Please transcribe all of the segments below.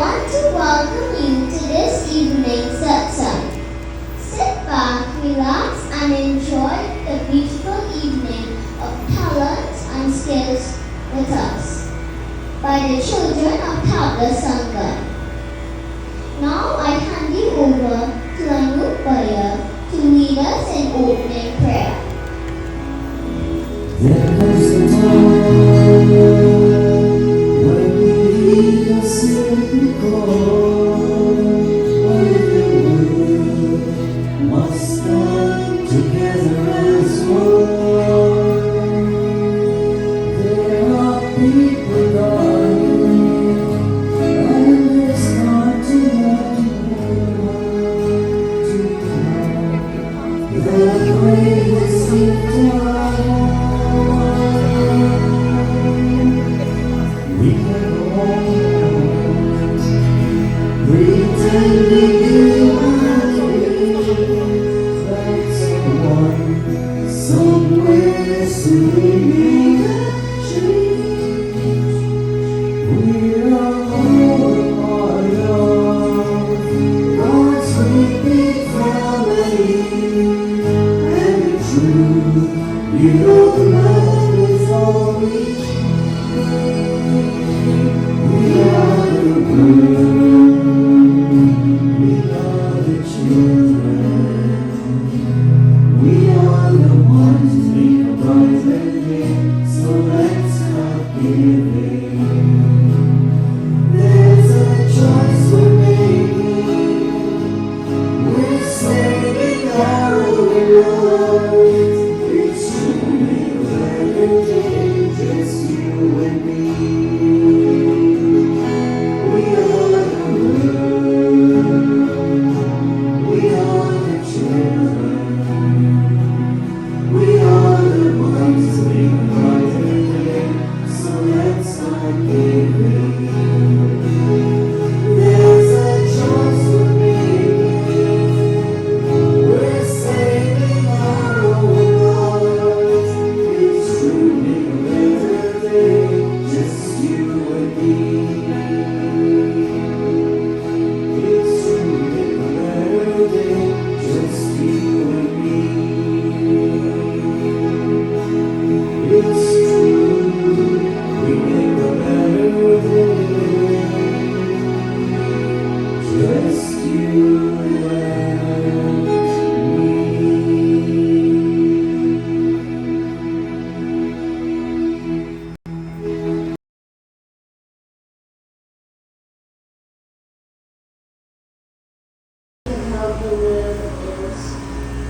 want to welcome you to this evening's satsang. Sit back, relax, and enjoy the beautiful evening of talents and skills with us by the children of Tabla Sangha. Now I hand you over to Anup Bhaiya to lead us in opening prayer. There comes the time when we hear a simple call, when the world must come together as one. There are people dying, and there's not to the greatest gift of all. We can all pretending that someone somewhere singing a change. We are all part of God's great big family, and true, you know the love is all we We are the world, we are the children, we are the ones who make a brighter day, so let's start giving. There's a choice we're making, we're saving our own lives. It's truly a better day, just you and me. We are the world, we are the children, we are the ones who make a brighter day, so let's start giving. There's a choice we're making, we're saving our own lives. It's truly a better day, just you and me. It's truly a better day, just you and me. It's true, we make a better day, just you and me. Can help you live is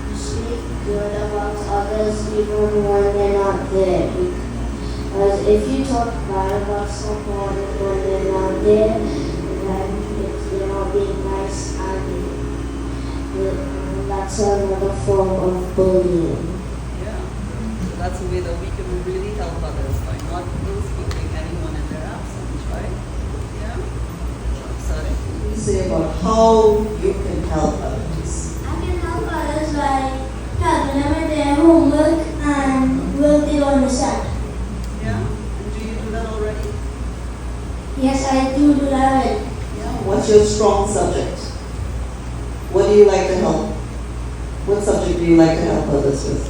to speak good about others even when they're not there. Because if you talk bad about someone when they're not there, then if they're not being nice and that's another form of bullying. Yeah, so that's a way that we can really help others by not speaking anyone in their absence, right? Yeah? Sorry. We say about how you can help others. I can help others by helping them with their homework and work they don't understand. Yeah? And do you do that already? Yes, I do that. Yeah. What's your strong subject? What do you like to help? What subject do you like to help others with?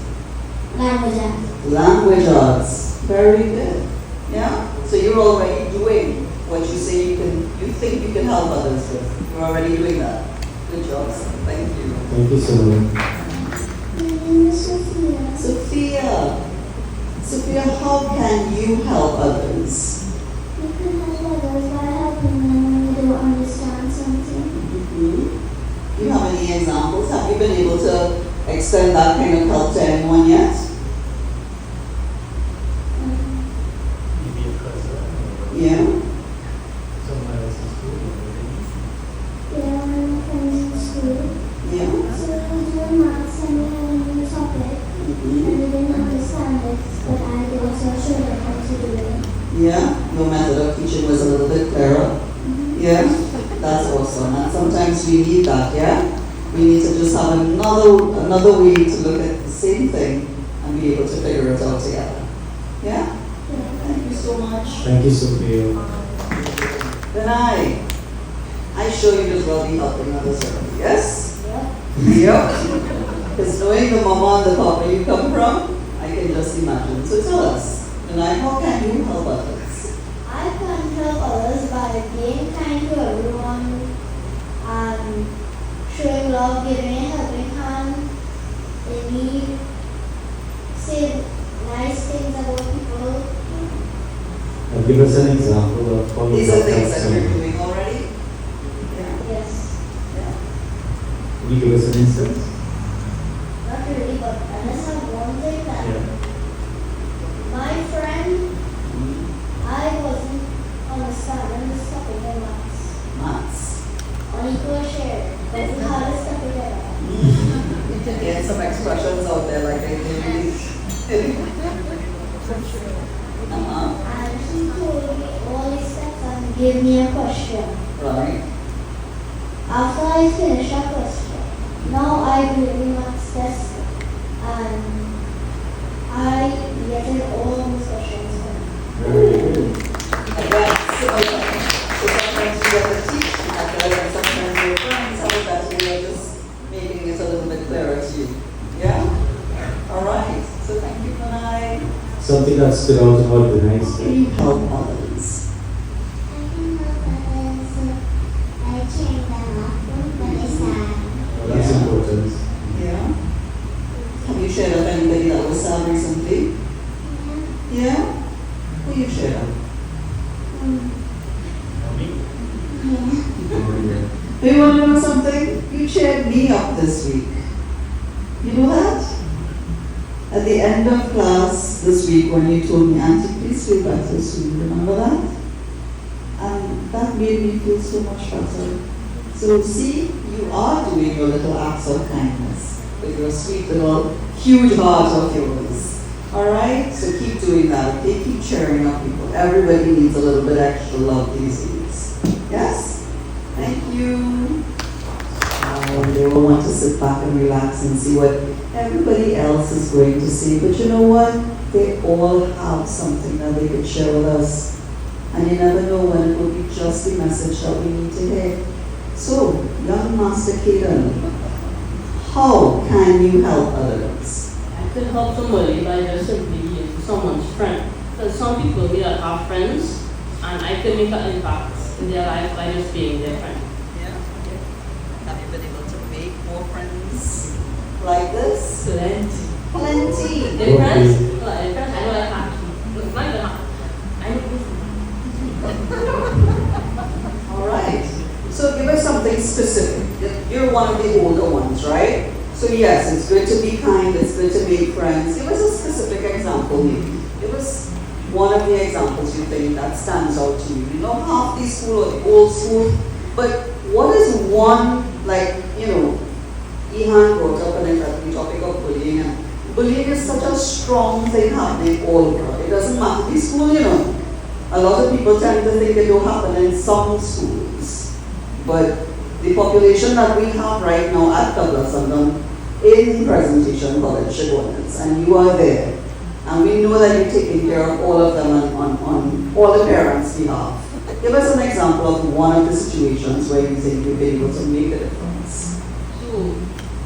Language arts. Language arts. Very good. Yeah? So you're already doing what you say you think you can help others with. You're already doing that. Good job, son. Thank you. Thank you so much. My name is Sophia. Sophia, how can you help others? You can help others by helping them when they don't understand something. Do you have any examples? Have you been able to extend that kind of help to anyone yet? Maybe a cousin or Yeah. someone else in school. Yeah, one of my friends in school. Yeah. So we were doing maths and we had a new topic and they didn't understand it, but I did, so I showed them how to do it. Yeah. Your method of teaching was a little bit clearer. Yeah. That's awesome. And sometimes we need that, yeah? We need to just have another way to look at the same thing and be able to figure it out together. Yeah? Thank you so much. Thank you, Sophia. Vinay, sure you'd as well be helping others already, yes? Yep. Yep. Because knowing the mama and the papa you come from, I can just imagine. So tell us, tonight, how can you help others? I can help others by being kind to everyone and showing love, giving a helping hand. They need say nice things about people. Give us an example of how you These are help things that you're someone. doing already. Yeah. Yes. Yeah. Will you give us an instance? Not really, but I just have one thing that my friend, I wasn't understanding the stuff in the maths. Maths. Unequal share. But we had to stuff together. Get some expressions out there like they really. And he told me all these steps and gave me a question. Right. After I finished that question, now I do the maths test and I get in all those questions. Very good. Again, so sometimes you get to teach method and sometimes your friends have a better way of just making it a little bit clearer to you. Yeah? Alright. So thank you, Kunai. Something that stood out about the night How can you help others? I can help others by cheering them up when they're sad. That's important. Yeah? Have you shared with anybody that was sad recently? Yeah? Who you shared with? Do you want to know something? You cheered me up this week. You know that? At the end of class this week when you told me, Auntie, please feel better soon. Remember that? And that made me feel so much better. So see, you are doing your little acts of kindness with your sweet little huge heart of yours. Alright? So keep doing that, okay? Keep cheering up people. Everybody needs a little bit extra love these days. Yes? Thank you. They all want to sit back and relax and see what everybody else is going to say. But you know what? They all have something that they could share with us. And you never know when it will be just the message that we need to hear. So, young Master Kaden, how can you help others? I could help somebody by just simply being someone's friend. Because some people here are friends, and I could make an impact in their life by just being their friend. Yeah. Have you been able to make more friends like this? Plenty. Plenty. Their friends, like, their friends, I know like happy. Look, not even happy. I know. All right. So give us something specific. You're one of the older ones, right? So yes, it's good to be kind, it's good to make friends. Give us a specific example maybe. Give us one of the examples you think that stands out to you. You know, half the school or the old school, but what is one, like, you know, Ihan brought up the topic of bullying, and bullying is such a strong thing happening all over. It doesn't matter the school, you know. A lot of people tend to think it don't happen in some schools, but the population that we have right now at Douglas London in Presentation College, Shigonians, and you are there, and we know that you're taking care of all of them on all the parents' behalf. Give us an example of one of the situations where you think you've been able to make a difference. So,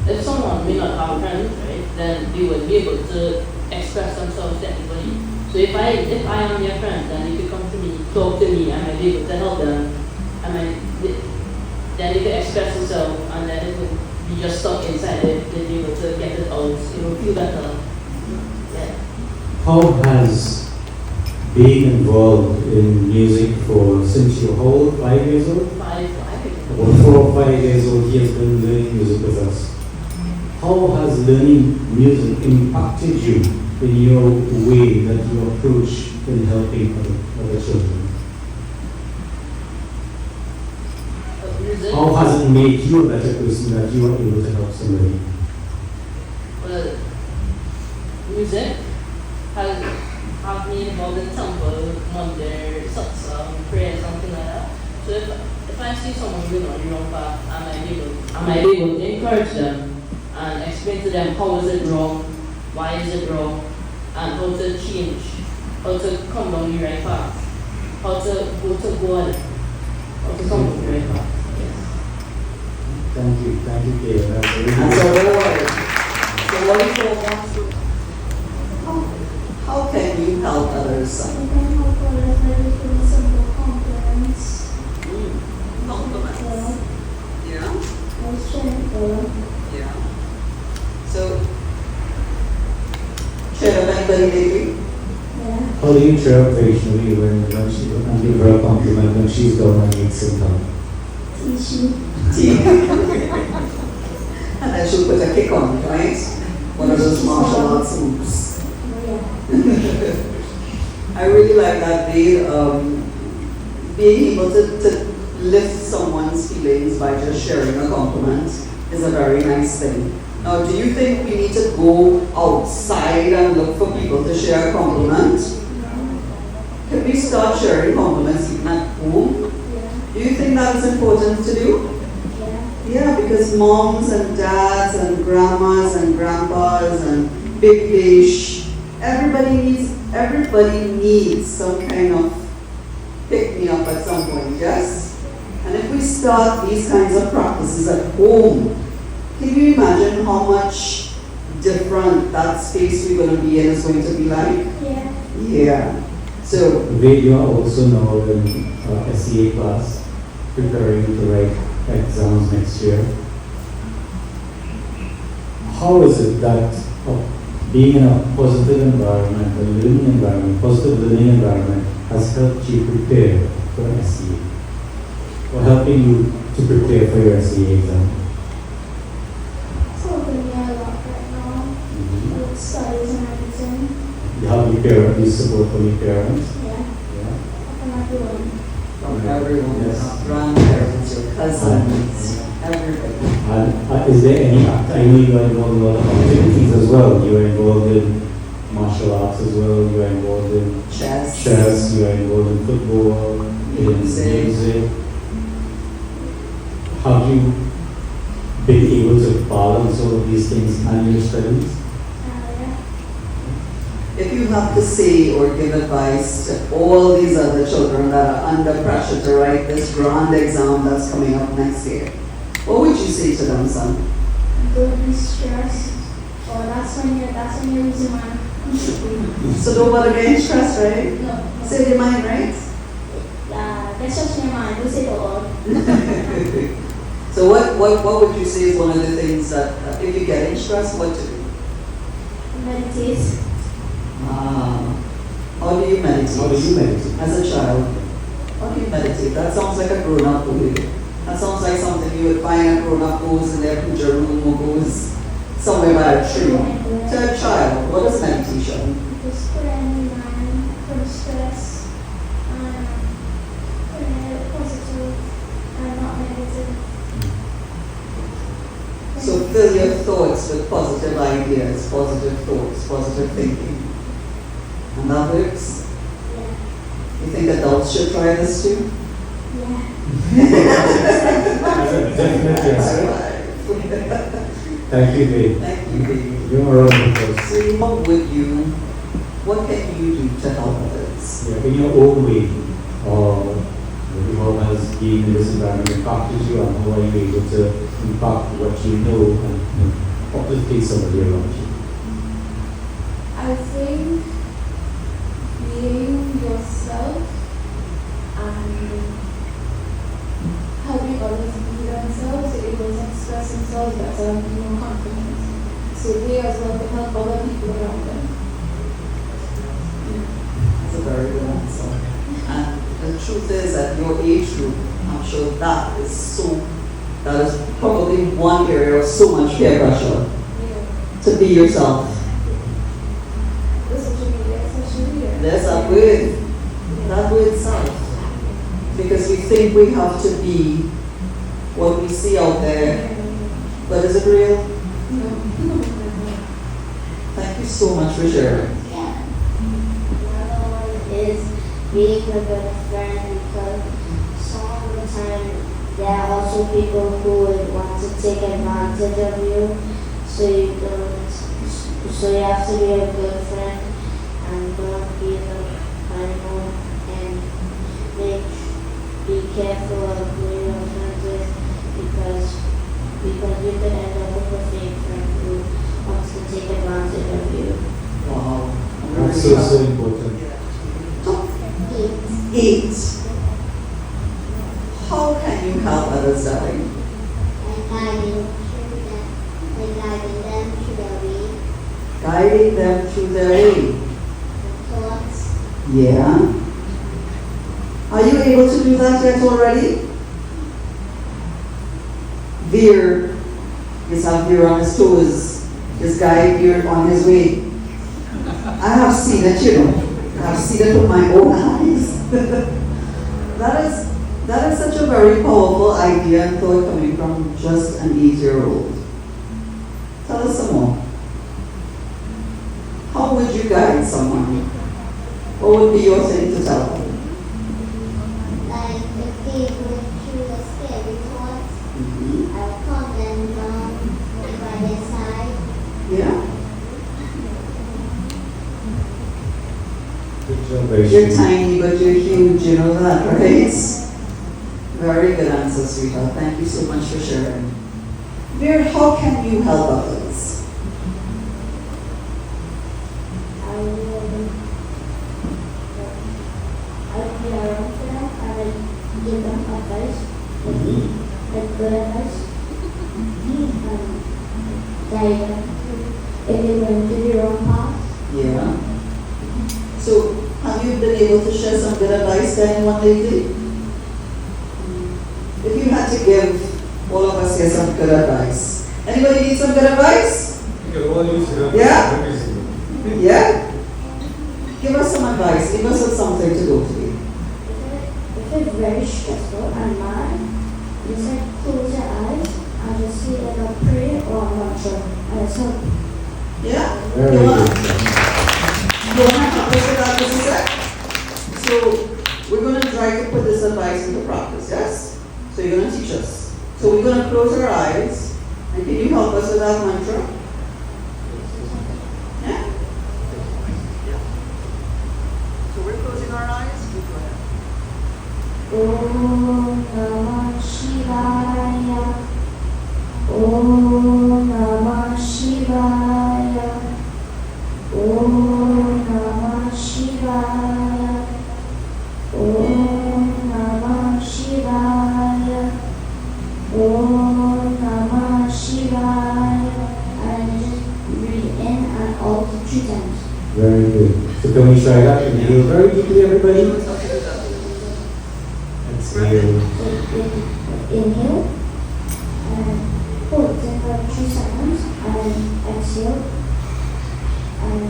if someone may not have friends, right, then they would be able to express themselves to anybody. So if I am their friend, then they could come to me, talk to me, and I might be able to help them. Then they could express themselves, and then it would be just stuck inside. They'd be able to get it out, feel better. Yeah. How has being involved in music since you're how old? 5 years old? 5. About 4 or 5 years old, he has been learning music with us. How has learning music impacted you in your way that you approach in helping other children? Music. How has it made you a better person that you are able to help somebody? Well, music has have me involved in temple, Monday, satsang, prayer, something like that. So if I see someone going on the wrong path, I might be able to encourage them and explain to them how is it wrong, why is it wrong, and how to change, how to come down the right path, how to go on it, how to come down the right path. Yes. Thank you, Kay. That's very That's good. a reward. So what is your answer? How can you help others? I can help others by giving simple compliments. Compliments. Yeah. Most gentle. Yeah. So, share with anybody lately? Yeah. How do you cheer up Vaishnavi when she and give her a compliment when she's down and needs some help? Teach Tea. And then she'll put a kick on it, right? One of those martial arts moves. Yeah. I really like that they being able to lift someone's feelings by just sharing a compliment is a very nice thing. Now, do you think we need to go outside and look for people to share a compliment? Can we start sharing compliments even at home? Yeah. Do you think that is important to do? Yeah. Yeah, because moms and dads and grandmas and grandpas and big fish, everybody needs some kind of pick me up at some point, yes? And if we start these kinds of practices at home, can you imagine how much different that space we're going to be in is going to be like? Yeah. Yeah. So, Wade, you are also now in SEA class, preparing to write exams next year. How is it that being in a positive environment, a learning environment, positive learning environment has helped you prepare for SEA? Or helping you to prepare for your SEA exam? It's helping me a lot right now with studies and everything. You have your parents, you support from your parents? Yeah. Yeah. And everyone. from everyone, Yes. your grandparents, your cousins, everybody. And is there any, I know you are involved in a lot of activities as well. You are involved in martial arts as well, you are involved in chess, you are involved in football, in music. Have you been able to balance all of these things and your studies? Yeah. If you have to say or give advice to all these other children that are under pressure to write this grand exam that's coming up next year, what would you say to them, son? Don't be stressed. Or that's when you're losing mind. So don't bother getting stressed, right? No. Say your mind, right? That's just your mind. Don't say it all. So what would you say is one of the things that if you're getting stressed, what to do? Meditate. How do you meditate? How do you meditate? As a child, how do you meditate? That sounds like a grown-up movie. That sounds like something you would find a grown-up goes in their puja room or goes somewhere by a tree. To a child, what is meditation? Just put in your mind from stress and put it positive and not negative. So fill your thoughts with positive ideas, positive thoughts, positive thinking. And that works. Yeah. You think adults should try this too? Yeah. Definitely, yes. Thank you, Dave. Thank you, baby. You are on the course. So what can you do to help others? Yeah, in your own way, how has being in this environment impacted you and how are you able to impact what you know and uplift somebody around you? I think being yourself and helping others be themselves, so able to express themselves better and be more confident. So they as well can help other people around them. That's a very good answer. And the truth is, at your age group, I'm sure that is probably one area of so much peer pressure Yeah. to be yourself. The social media, especially here. There's that word self. Because we think we have to be what we see out there, but is it real? Thank you so much for sharing. Yeah. Another one is being a good friend, because some of the time there are also people who would want to take advantage of you, so you have to be a good friend and don't be the animal and be careful of who your friends with, because so important. Top Eight. 8. How can you help others, darling? Guiding them through their way. Guiding them through their way. Thoughts. Yeah. Are you able to do that yet already? Veer, yes, have Veer on his toes. This guy Veer on his way. I have seen it, you know. I have seen it with my own eyes. That is such a very powerful idea and thought coming from just an 8-year-old. Tell us some more. How would you guide someone? What would be your thing to tell them? Like if they go through the scary thoughts, I'll calm them down by their side. Yeah? Good job, very You're sweet. tiny, but you're huge, you know that, right? Very good answer, sweetheart. Thank you so much for sharing. Veer, how can you help others? I'll be around for them. I'll give them advice, like good advice, and guide them if they went to the wrong path. Yeah. So, have you been able to share some good advice to anyone lately? If you had to give all of us here some good advice. Anybody need some good advice? Yeah? Yeah? Give us some advice. Give us something to go to. If it's very stressful and mad, just like close your eyes and just say like a prayer or a mantra, and it's help. Yeah? Very You want good. to help us with that, Mrs. Zach? So, we're going to try to put this advice into practice, yes? So you're going to teach us. So we're going to close our eyes. And can you help us with that mantra? Yeah? So we're closing our eyes. You go ahead. Om Namah Shivaya. Om Namah Shivaya. Om Namah Shivaya. Om Namah Shivaya. Om Namah Shivaya. And just breathe in and out 3 times. Very good. So can we try that? Inhale very deeply, everybody. Exhale. Inhale and hold it for 3 seconds and exhale and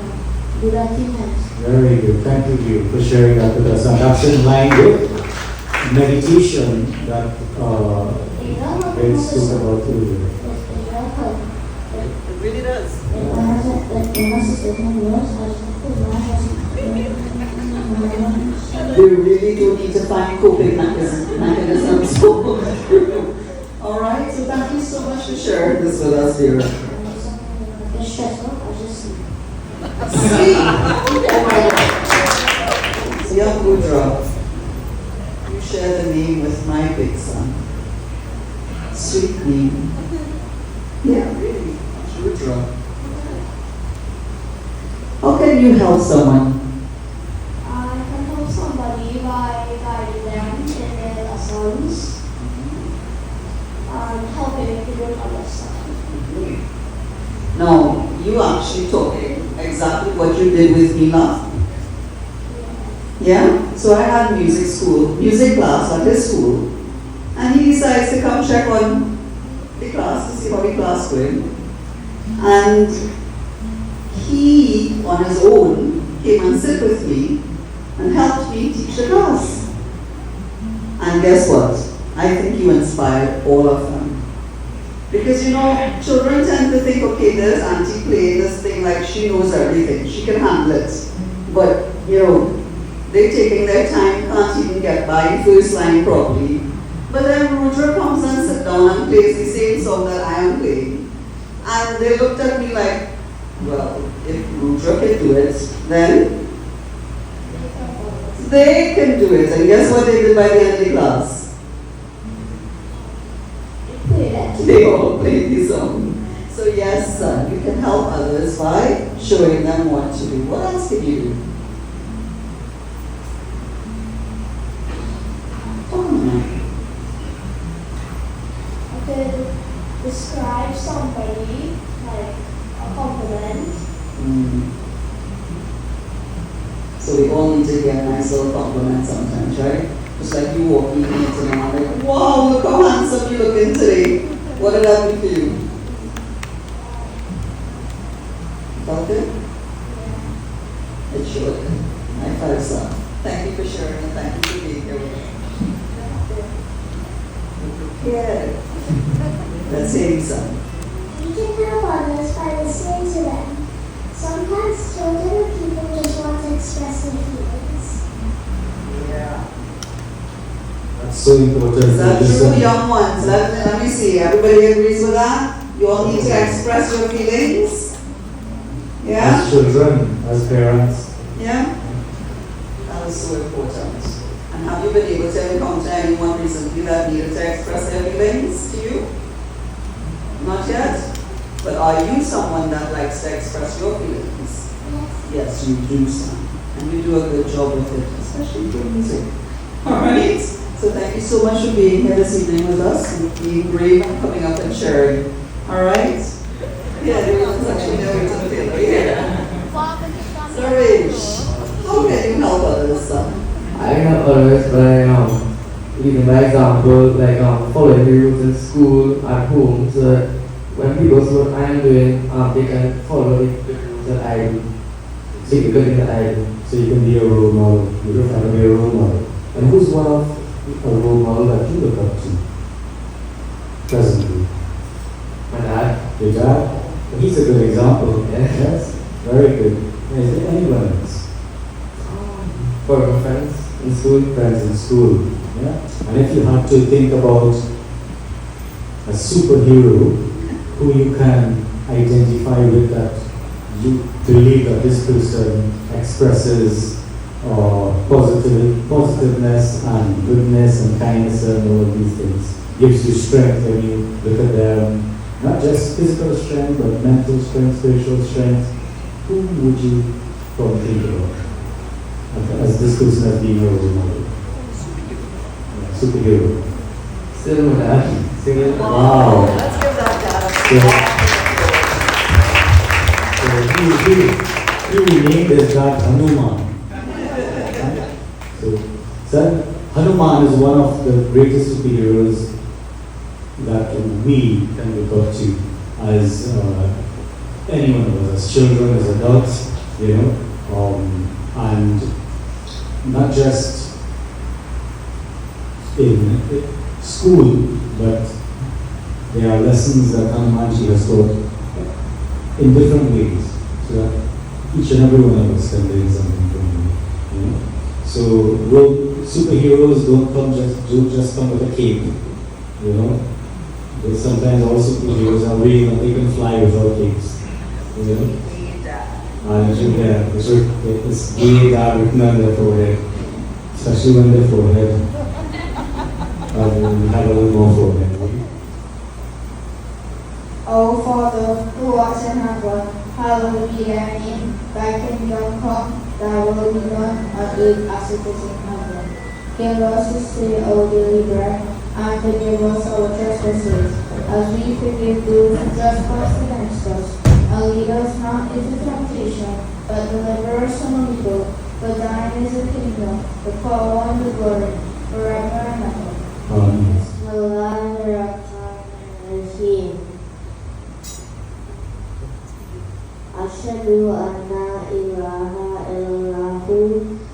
do that 3 times. Very good. Thank you for sharing that with us. And that's in line with meditation that Ed spoke about earlier. It really does. We really do need to find coping mechanisms. Alright, so thank you so much for sharing this with us, dear. It's stressful, I just sleep. Sleep! Oh my God. Young Gudra, you share the name with my big son. Sweet name. Yeah, really. Gudra. How can you help someone? I can help somebody by guiding them in their lessons and helping if they don't understand. Now, you actually talking exactly what you did with me last. Yeah? So I had music class at his school, and he decides to come check on the class to see how the class going. And he, on his own, came and sit with me and helped me teach the class. And guess what? I think you inspired all of them. Because you know, children tend to think, okay, there's Auntie playing this thing like she knows everything, she can handle it. But, you know, they're taking their time, can't even get by first line properly. But then Rudra comes and sits down and plays the same song that I am playing. And they looked at me like, well, if Rudra can do it, then they can do it. And guess what they did by the end of the class? They all played the song. So yes, son, you can help others by showing them what to do. What else can you do? I could describe somebody like a compliment. So we all need to get a nice little compliment sometimes, right? Just like you walking into the man like, wow, look how handsome you looking today. What did that do for you? Felt good? It sure did. High five, son. Thank you for sharing and thank you for being here with us. Yeah. Let's say son. We can help others by listening to them. Sometimes children or people just want to express their feelings. Yeah. That's so important. Is that to listen. true, young ones? Let me see. Everybody agrees with that? You all need to express your feelings? Yeah? As children, as parents. Yeah? That is so important. And have you been able to encounter anyone recently that needed to express their feelings to you? Not yet? But are you someone that likes to express your feelings? Yes, you do, son. And you do a good job with it, especially through music. Alright? So thank you so much for being here this evening with us and being brave and coming up and sharing. Alright? Yeah, there was actually no way to the field. Yeah. So Rich, how can you help others, son? I help others by leading by example, like following the rules in school, at home, so that when people see what I'm doing, they can follow the rules that I do. See the good thing that I do. So you can be a role model. You don't have to be a role model. And who's one of a role model that you look up to presently? My dad, Your dad? He's a good example. Yes, very good. Is there anyone else? for my friends in school. Friends in school. Yeah? And if you have to think about a superhero who you can identify with, that you believe that this person expresses positiveness and goodness and kindness and all of these things, gives you strength when you look at them, not just physical strength but mental strength, spiritual strength. Who would you probably think about as this person as being a role model? Superhero. Still my dad. Still Wow. Let's give that So he named his god Hanuman. So Hanuman is one of the greatest superheroes that we can look up to as any one of us, as children, as adults, and not just in school, but there are lessons that Hanumanji has taught in different ways, so that each and every one of us can learn something from him. So superheroes don't just come with a cape, But sometimes all superheroes are real and they can fly without capes, And it's Gita written on their forehead, especially when their forehead. We have a little more forehead. Our Father, who art in heaven, hallowed be thy name. Thy kingdom come, thy will be done on earth as it is in heaven. Give us this day our daily bread, and forgive us our trespasses, as we forgive those who trespass against us. And lead us not into temptation, but deliver us from evil. For thine is the kingdom, the power, and the glory, forever and ever. Amen. Bismillahirrahmanirrahim. Asyhadu anna ilaha illallahu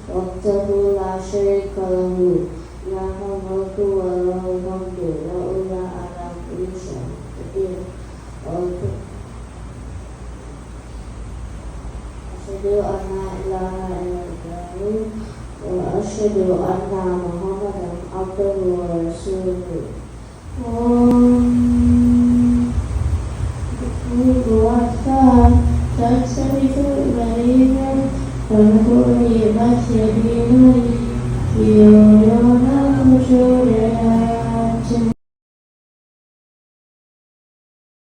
wahdahu la syarika lahu lahul mulku wa lahul hamdu wa huwa ala kulli syai'in qadir. Asyhadu anna ilaha illallahu wa asyhadu anna Muhammadan abduhu wa rasuluhu.